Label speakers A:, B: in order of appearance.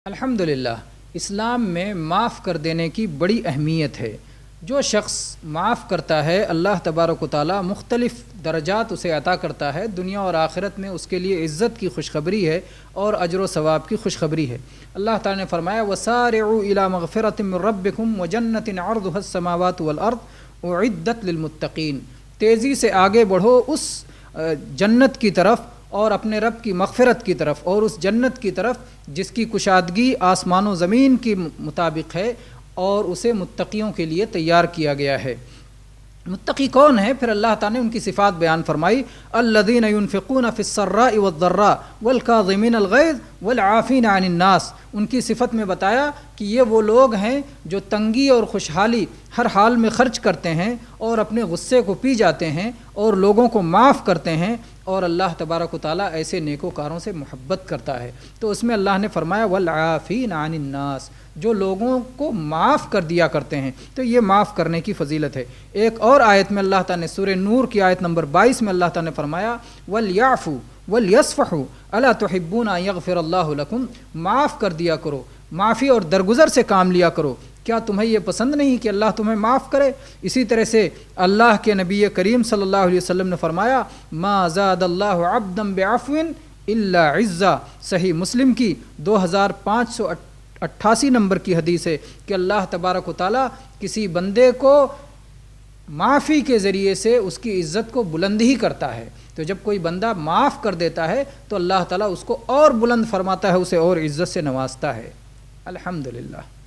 A: الحمدللہ اسلام میں معاف کر دینے کی بڑی اہمیت ہے۔ جو شخص معاف کرتا ہے اللہ تبارک و تعالیٰ مختلف درجات اسے عطا کرتا ہے۔ دنیا اور آخرت میں اس کے لیے عزت کی خوشخبری ہے اور اجر و ثواب کی خوشخبری ہے۔ اللہ تعالیٰ نے فرمایا وَسَارِعُوا إِلَىٰ مَغْفِرَةٍ مِّن رَبِّكُمْ وَجَنَّةٍ عَرْضُهَا السَّمَاوَاتُ وَالْأَرْضُ أُعِدَّتْ لِلْمُتَّقِينَ، تیزی سے آگے بڑھو اس جنت کی طرف اور اپنے رب کی مغفرت کی طرف، اور اس جنت کی طرف جس کی کشادگی آسمان و زمین کے مطابق ہے اور اسے متقیوں کے لیے تیار کیا گیا ہے۔ متقی کون ہے؟ پھر اللہ تعالیٰ نے ان کی صفات بیان فرمائی، الذین ينفقون فی السراء والضراء والکاظمین الغیظ والعافین عن الناس۔ ان کی صفت میں بتایا کہ یہ وہ لوگ ہیں جو تنگی اور خوشحالی ہر حال میں خرچ کرتے ہیں اور اپنے غصے کو پی جاتے ہیں اور لوگوں کو معاف کرتے ہیں، اور اللہ تبارک و تعالیٰ ایسے نیکوکاروں سے محبت کرتا ہے۔ تو اس میں اللہ نے فرمایا والعافین عن الناس، جو لوگوں کو معاف کر دیا کرتے ہیں، تو یہ معاف کرنے کی فضیلت ہے۔ ایک اور آیت میں اللہ تعالیٰ نے سورہ نور کی آیت نمبر 22 میں اللہ تعالیٰ نے فرمایا وَلْيَعْفُوا وَلْيَصْفَحُوا أَلَا تُحِبُّونَ أَن يَغْفِرَ اللَّهُ لَكُمْ، معاف کر دیا کرو، معافی اور درگزر سے کام لیا کرو، کیا تمہیں یہ پسند نہیں کہ اللہ تمہیں معاف کرے؟ اسی طرح سے اللہ کے نبی کریم صلی اللہ علیہ وسلم نے فرمایا ما زاد اللہ عبدا بعفو الا عزا، صحیح مسلم کی 2588 نمبر کی حدیث ہے کہ اللہ تبارک و تعالیٰ کسی بندے کو معافی کے ذریعے سے اس کی عزت کو بلند ہی کرتا ہے۔ تو جب کوئی بندہ معاف کر دیتا ہے تو اللہ تعالیٰ اس کو اور بلند فرماتا ہے، اسے اور عزت سے نوازتا ہے۔ الحمدللہ۔